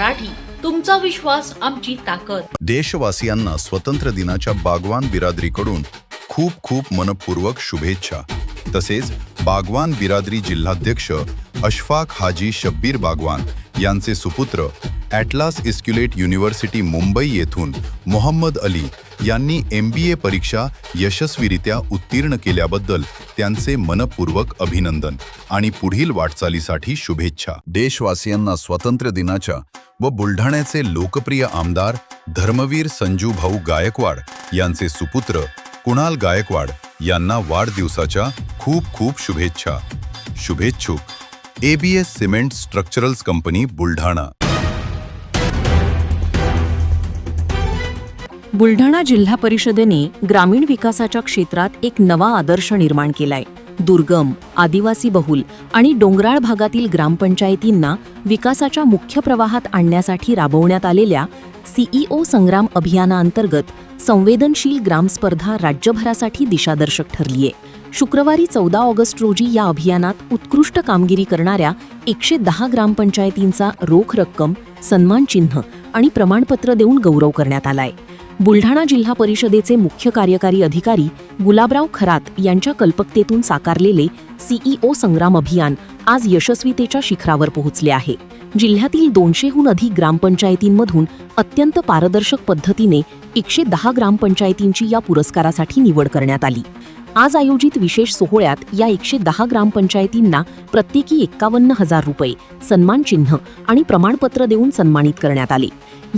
मराठी, तुमचा विश्वास आमची ताकद. देशवासियांना स्वतंत्र दिनाच्या बागवान बिरादरीकडून खूप खूप मनपूर्वक शुभेच्छा. तसेच बागवान बिरादरी जिल्हाध्यक्ष अशफाक हाजी शब्बीर बागवान यांचे सुपुत्र ॲटलास इस्क्युलेट युनिव्हर्सिटी मुंबई येथून मोहम्मद अली यांनी MBA परीक्षा यशस्वीरित्या उत्तीर्ण केल्याबद्दल त्यांचे मनपूर्वक अभिनंदन आणि पुढील वाटचालीसाठी शुभेच्छा. देशवासियांना स्वातंत्र्य दिनाच्या व बुलढाण्याचे लोकप्रिय आमदार धर्मवीर संजू भाऊ गायकवाड यांचे सुपुत्र कुणाल गायकवाड यांना वाढदिवसाच्या खूप खूप शुभेच्छा. शुभेच्छुक ABS cement structurals company Buldhana. Buldhana जिल्हा परिषदेने ग्रामीण विकासाच्या क्षेत्रात एक नवा आदर्श निर्माण केलाय. दुर्गम, आदिवासी बहुल आणि डोंगराळ भागातील ग्रामपंचायतींना विकासाच्या मुख्य प्रवाहात आणण्यासाठी राबवण्यात आलेल्या CEO संग्राम अभियानाअंतर्गत संवेदनशील ग्राम स्पर्धा राज्यभरासाठी दिशादर्शक ठरलीय. शुक्रवारी 14 ऑगस्ट रोजी या अभियानात उत्कृष्ट कामगिरी करणाऱ्या 110 ग्रामपंचायतींचा रोख रक्कम, सन्मान चिन्ह आणि प्रमाणपत्र देऊन गौरव करण्यात आलाय. बुलढाणा जिल्हा परिषदेचे मुख्य कार्यकारी अधिकारी गुलाबराव खरात यांच्या कल्पकतेतून साकारलेले CEO संग्राम अभियान आज यशस्वीतेच्या शिखरावर पोहोचले आहे. जिल्ह्यातील 200हून अधिक ग्रामपंचायतींमधून अत्यंत पारदर्शक पद्धतीने 110 ग्रामपंचायतींची या पुरस्कारासाठी निवड करण्यात आली. आज आयोजित विशेष सोहळ्यात या 110 ग्रामपंचायतींना प्रत्येकी 51,000 रुपये, सन्मान चिन्ह आणि प्रमाणपत्र देऊन सन्मानित करण्यात आले.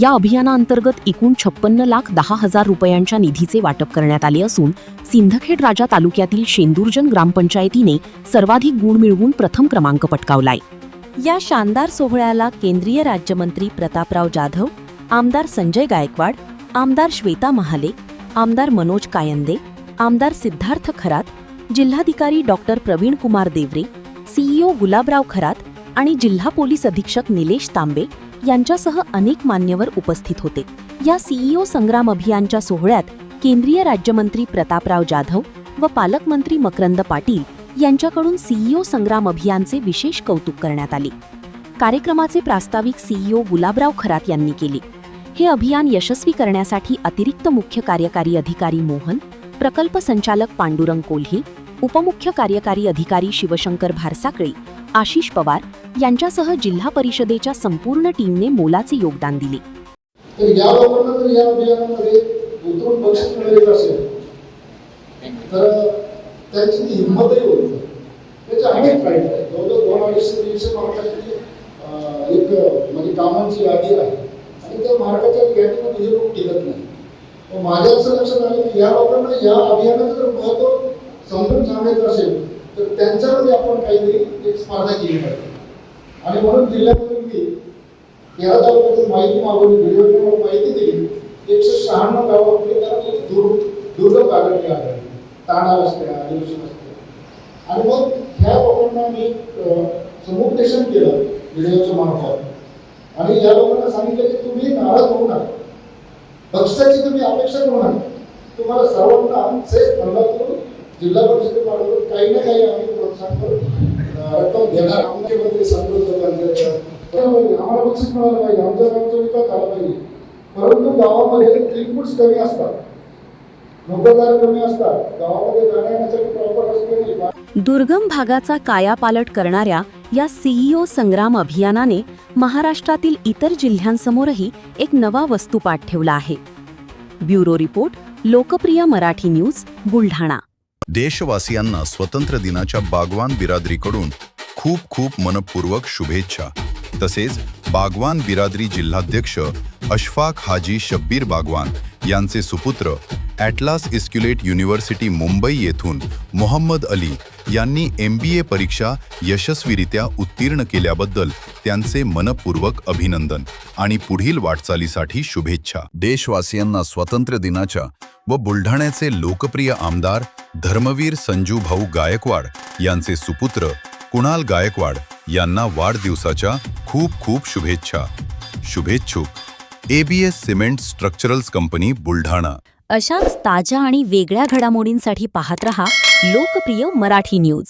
या अभियानाअंतर्गत एकूण 56,10,000 रुपयांच्या निधीचे वाटप करण्यात आले असून सिंदखेड राजा तालुक्यातील शेंदुर्जन ग्रामपंचायतीने सर्वाधिक गुण मिळवून प्रथम क्रमांक पटकावलाय. या शानदार सोहळ्याला केंद्रीय राज्यमंत्री प्रतापराव जाधव, आमदार संजय गायकवाड, आमदार श्वेता महाले, आमदार मनोज कायंदे, आमदार सिद्धार्थ खरात, जिल्हाधिकारी डॉक्टर प्रवीण कुमार देवरे, CEO गुलाबराव खरात आणि जिल्हा पोलीस अधीक्षक निलेश तांबे यांच्यासह अनेक मान्यवर उपस्थित होते. या CEO संग्राम अभियानच्या सोहळ्यात केंद्रीय राज्यमंत्री प्रतापराव जाधव व पालकमंत्री मकरंद पाटील यांच्याकडून CEO संग्राम अभियानचे विशेष कौतुक करण्यात आले. कार्यक्रमाचे प्रास्ताविक CEO गुलाबराव खरात यांनी केले. हे अभियान यशस्वी करण्यासाठी अतिरिक्त मुख्य कार्यकारी अधिकारी मोहन, प्रकल्प संचालक पांडुरंग कोल्हे, उपमुख्य कार्यकारी अधिकारी शिवशंकर भारसाकळे, आशिष पवार यांच्यासह जिल्हा परिषदेच्या संपूर्ण टीमने मोलाचे योगदान दिले. तर या लोकांना जर या अभियानामध्ये उतरून बक्षीस मिळालेलं असेल तर त्यांची ती हिंमतही होती. त्याचे अनेक फायदे आहेत. जवळजवळ 200-300 मार्काची एक म्हणजे कामांची यादी आहे आणि त्या मार्काच्या यादीमध्ये हे लोक टिकत नाही. माझ्या असं लक्षात आलं की या लोकांना या अभियानाचं जर महत्त्व समजून सांगायचं असेल तर त्यांच्यामध्ये आपण काहीतरी एक स्पर्धा केली पाहिजे. आणि म्हणून जिल्ह्यामध्ये मी 13 तालुक्यातून माहिती मागवली, व्हिडिओ माहिती दिली. 196 गावामध्ये त्याला खूप दुर्गम भागातली आढळली, तांडा रस्ते, आदिवासी रस्ते. आणि मग ह्या लोकांना मी समुपदेशन केलं व्हिडिओच्या मार्फत आणि या लोकांना सांगितलं की तुम्ही नाराज होऊ नका, बक्षिसाची तुम्ही अपेक्षा करू नका. तुम्हाला सर्वांना सेफ फंडातून जिल्हा परिषदेमार्फत काही ना काही आम्ही प्रोत्साहन करून रक्कम देणार. मुख्यमंत्री समृद्ध आम्हाला बक्षीस मिळालं पाहिजे, आमच्या गावचा विकास झाला पाहिजे. परंतु गावामध्ये इनपुट्स कमी असतात, नोकरदार कमी असतात, गावामध्ये जाण्यासाठी प्रॉपर रस्ते नाही. दुर्गम भागाचा कायापालट करणाऱ्या या CEO संग्राम अभियानाने महाराष्ट्रातील इतर जिल्ह्यांसमोरही एक नवा वस्तुपाठ ठेवला आहे. ब्युरो रिपोर्ट, लोकप्रिय मराठी न्यूज, बुलढाणा. देशवासियांना स्वतंत्र दिनाच्या बागवान बिरादरीकडून खूप खूप मनपूर्वक शुभेच्छा. तसेच बागवान बिरादरी जिल्हाध्यक्ष अशफाक हाजी शब्बीर बागवान यांचे सुपुत्र ॲटलास इस्क्युलेट युनिव्हर्सिटी मुंबई येथून मोहम्मद अली यांनी MBA परीक्षा यशस्वीरित्या उत्तीर्ण केल्याबद्दल त्यांचे मनपूर्वक अभिनंदन आणि पुढील वाटचालीसाठी शुभेच्छा. देशवासियांना स्वातंत्र्य दिनाच्या व बुलढाण्याचे लोकप्रिय आमदार धर्मवीर संजू भाऊ गायकवाड यांचे सुपुत्र कुणाल गायकवाड यांना वाढदिवसाच्या खूप खूप शुभेच्छा. शुभेच्छुक ABS cement structurals company Buldhana. अशाच ताज्या आणि वेगळ्या घडामोडींसाठी पाहत रहा लोकप्रिय मराठी न्यूज.